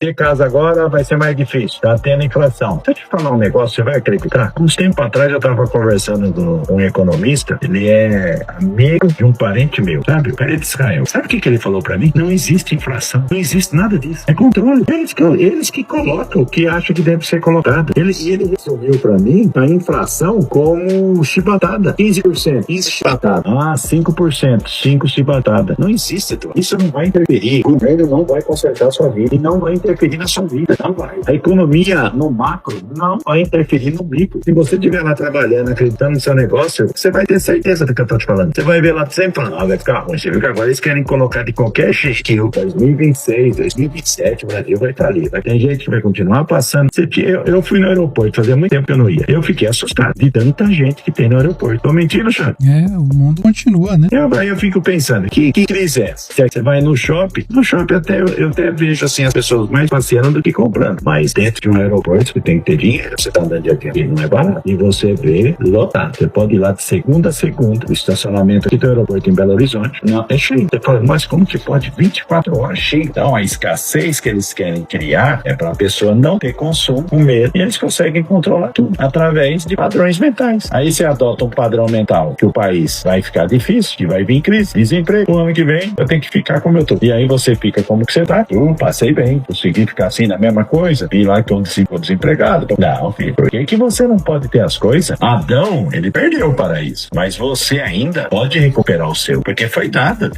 ter casa agora vai ser mais difícil, tá tendo inflação. Se eu te falar um negócio, você vai acreditar? Uns tempos atrás eu tava conversando com um economista, ele é amigo de um parente meu, sabe? O cara é de Israel. Sabe o que ele falou pra mim? Não existe inflação, não existe nada disso. É controle. Eles que colocam o que acham que deve ser colocado. Ele resumiu pra mim a inflação como chibatada. 15%. 15 chibatada. 5%. 5 chibatada. Não existe, tu. Isso não vai interferir. O governo não vai consertar a sua vida e não vai interferir na sua vida. Não vai. A economia no macro não vai interferir no micro. Se você estiver lá trabalhando, acreditando no seu negócio, você vai ter certeza do que eu tô te falando. Você vai ver lá sempre falando, vai ficar ruim. Você viu que agora eles querem colocar de qualquer jeito. 2026, 2027, o Brasil vai estar ali. Vai ter gente que vai continuar passando. Eu fui no aeroporto, fazia muito tempo que eu não ia. Eu fiquei assustado de tanta gente que tem no aeroporto. Tô mentindo, Chave? O mundo continua, né? Aí eu fico pensando, que crise é essa? Você vai no shopping eu até vejo assim as pessoas mais passeando do que comprando. Mas dentro de um aeroporto você tem que ter dinheiro. Você tá andando de avião, não é barato. E você vê lotado. Você pode ir lá de segunda a segunda. O estacionamento aqui do aeroporto em Belo Horizonte não é cheio. Você fala, mas como que pode 24 horas cheio? Então a escassez que eles querem criar é para a pessoa não ter consumo, com medo, e eles conseguem controlar tudo através de padrões mentais. Aí você adota um padrão mental que o país vai ficar difícil, que vai vir crise, desemprego. O ano que vem eu tenho que ficar como eu tô. E aí você fica como que você tá. Passei bem, consegui ficar assim na mesma coisa, e lá que eu ficou desempregado. Não, filho, por que você não pode ter as coisas? Adão, ele perdeu o paraíso, mas você ainda pode recuperar o seu, porque foi dado,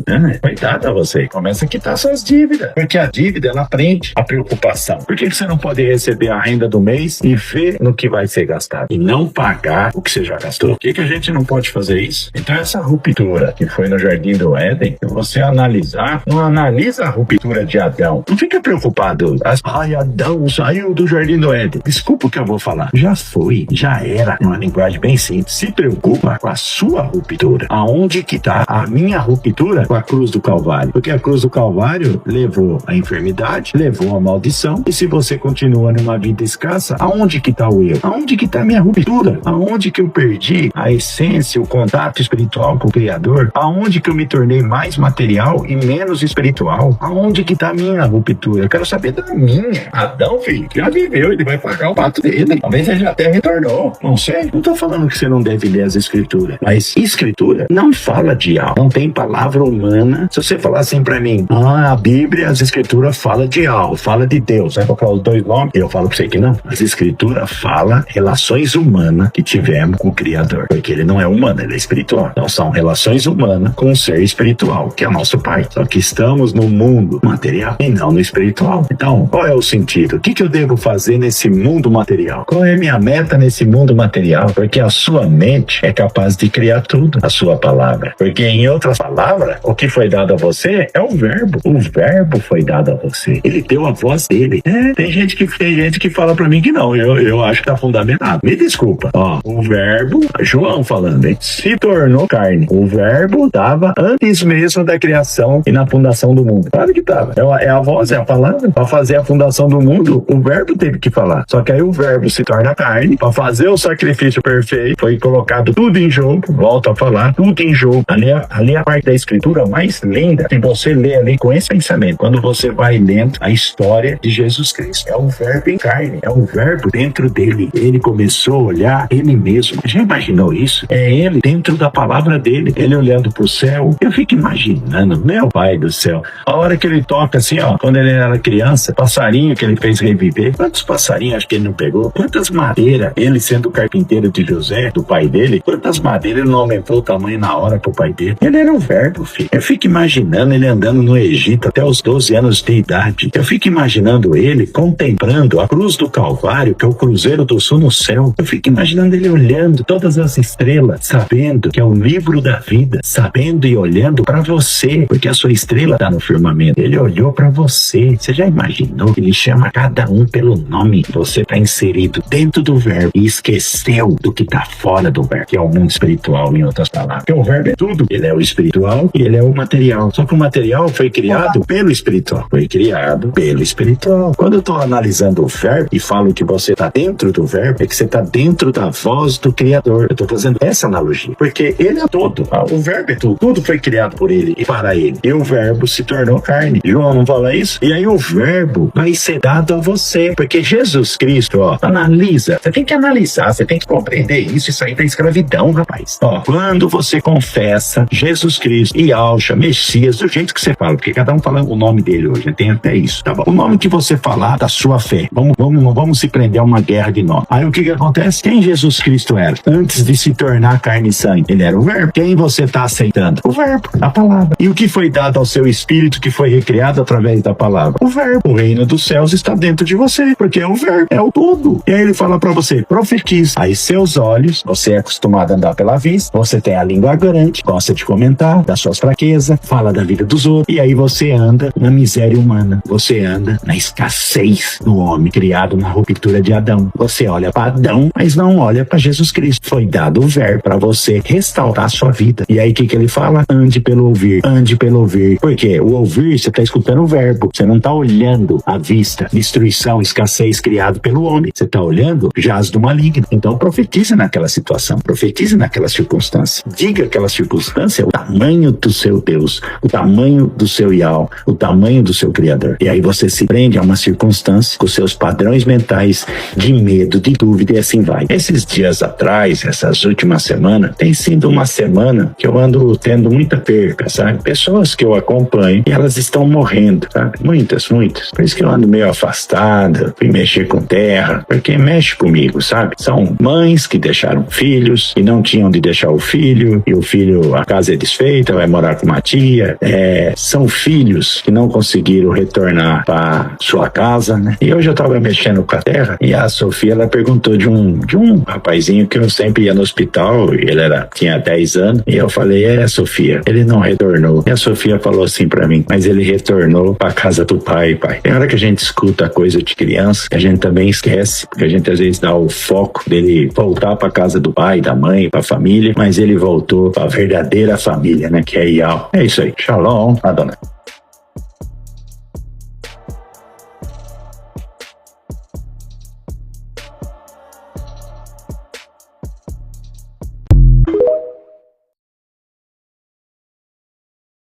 né? Foi dado a você. Começa a quitar suas dívidas, porque a dívida, ela prende a preocupação. Por que você não pode receber a renda do mês e ver no que vai ser gastado e não pagar o que você já gastou? Por que a gente não pode fazer isso? Então essa ruptura que foi no Jardim do Éden, se você analisar, não analisa a ruptura de Adão. Não fica preocupado. Adão saiu do Jardim do Éden. Desculpa o que eu vou falar. Já foi, já era. Uma linguagem bem simples. Se preocupa com a sua ruptura. Aonde que tá a minha ruptura com a cruz do Calvário? Porque a cruz do Calvário levou a enfermidade, levou a maldição. E se você continua numa vida escassa, aonde que tá o eu? Aonde que tá a minha ruptura? Aonde que eu perdi a essência, o contato espiritual com o Criador? Aonde que eu me tornei mais material e menos espiritual? Aonde que tá a minha ruptura? Eu quero saber da minha. Adão, filho, já viveu, ele vai pagar o pato dele. Talvez ele até retornou, não sei. Não tô falando que você não deve ler as escrituras, mas escritura não fala de alma, não tem palavra humana. Se você falar assim pra mim, a Bíblia, as escrituras fala de alma, fala de Deus, vai colocar os dois nomes? Eu falo pra você que não. As escrituras falam relações humanas que tivemos com o Criador, porque ele não é humano, ele é espiritual. Então são relações humanas com um ser espiritual, que é o nosso Pai. Só que estamos no mundo material e não no espiritual. Então, qual é o sentido? O que eu devo fazer nesse mundo material? Qual é a minha meta nesse mundo material? Porque a sua mente é capaz de criar tudo, a sua palavra. Porque, em outras palavras, o que foi dado a você é o verbo. O verbo foi dado a você. Ele deu a voz dele. Tem gente que fala pra mim que não. Eu acho que tá fundamentado. Me desculpa. O verbo, João falando, hein? Se tornou carne. O verbo estava antes mesmo da criação e na fundação do mundo. Claro que estava. É a voz, é a palavra. Para fazer a fundação do mundo, o verbo teve que falar. Só que aí o verbo se torna carne. Para fazer o sacrifício perfeito, foi colocado tudo em jogo. Volto a falar, tudo em jogo. Ali é a parte da escritura mais linda. Se você lê ali com esse pensamento, quando você vai lendo a história de Jesus Cristo, é o verbo em carne. É o verbo dentro dele. Ele começou a olhar ele mesmo. Já imaginou isso? É ele dentro da palavra dele. Ele olhando pro céu. Eu fico imaginando, meu pai do céu, a hora que ele toca assim, quando ele era criança, passarinho que ele fez reviver. Quantos passarinhos acho que ele não pegou? Quantas madeiras, ele sendo o carpinteiro de José, do pai dele, quantas madeiras ele não aumentou o tamanho na hora pro pai dele? Ele era um verbo, filho. Eu fico imaginando ele andando no Egito até os 12 anos de idade. Eu fico imaginando ele contemplando a cruz do Calvário, que é o Cruzeiro do Sul no céu. Eu fico imaginando ele olhando todas as estrelas, sabendo que é o livro da vida, sabendo e olhando para você, porque a sua estrela tá no firmamento. Ele olhou para você. Você já imaginou? Ele chama cada um pelo nome. Você tá inserido dentro do verbo e esqueceu do que tá fora do verbo, que é o mundo espiritual, em outras palavras. Porque o verbo é tudo. Ele é o espiritual e ele é o material. Só que o material foi criado pelo espiritual. Foi criado pelo espiritual. Quando eu tô analisando o verbo e falo que você tá dentro do verbo, é que você tá dentro da voz do Criador. Eu tô fazendo essa analogia. Porque ele é todo. O verbo é tudo. Tudo foi criado por ele e para ele. E o verbo se tornou carne. João não fala isso? E E aí o verbo vai ser dado a você, porque Jesus Cristo, ó, analisa. Você tem que analisar, você tem que compreender isso aí da escravidão, rapaz. Ó, quando você confessa Jesus Cristo e Yahshua, Messias, do jeito que você fala, porque cada um fala o nome dele hoje, tem até isso, tá bom? O nome que você falar da sua fé. Vamos se prender a uma guerra de nós. Aí o que acontece? Quem Jesus Cristo era? Antes de se tornar carne e sangue, ele era o verbo. Quem você está aceitando? O verbo, a palavra. E o que foi dado ao seu espírito que foi recriado através da palavra? O verbo. O reino dos céus está dentro de você, porque é o verbo, é o todo. E aí ele fala pra você, profetiza. Aí seus olhos, você é acostumado a andar pela vista, você tem a língua grande, gosta de comentar das suas fraquezas, fala da vida dos outros, e aí você anda na miséria humana, você anda na escassez do homem, criado na ruptura de Adão. Você olha para Adão, mas não olha para Jesus Cristo. Foi dado o verbo para você restaurar a sua vida. E aí o que ele fala? Ande pelo ouvir, ande pelo ouvir. Por quê? O ouvir, você está escutando o verbo, você não está olhando a vista, destruição, escassez criado pelo homem. Você está olhando jaz do maligno. Então profetize naquela situação, profetize naquela circunstância. Diga aquela circunstância o tamanho do seu Deus, o tamanho do seu Yahweh, o tamanho do seu Criador. E aí você se prende a uma circunstância com seus padrões mentais de medo, de dúvida, e assim vai. Esses dias atrás, essas últimas semanas, tem sido uma semana que eu ando tendo muita perca, sabe? Pessoas que eu acompanho e elas estão morrendo, sabe? Muitas. Por isso que eu ando meio afastado, fui mexer com terra, porque mexe comigo, sabe? São mães que deixaram filhos e não tinham de deixar o filho, e o filho, a casa é desfeita, vai morar com uma tia. São filhos que não conseguiram retornar para sua casa, né? E hoje eu tava mexendo com a terra e a Sofia, ela perguntou de um rapazinho que eu sempre ia no hospital, e ele tinha 10 anos, e eu falei, Sofia, ele não retornou. E a Sofia falou assim pra mim, mas ele retornou pra casa do pai. Tem hora que a gente escuta coisa de criança, que a gente também esquece, porque a gente às vezes dá o foco dele voltar pra casa do pai, da mãe, pra família, mas ele voltou pra verdadeira família, né, que é Yahweh. É isso aí. Shalom, Adonai.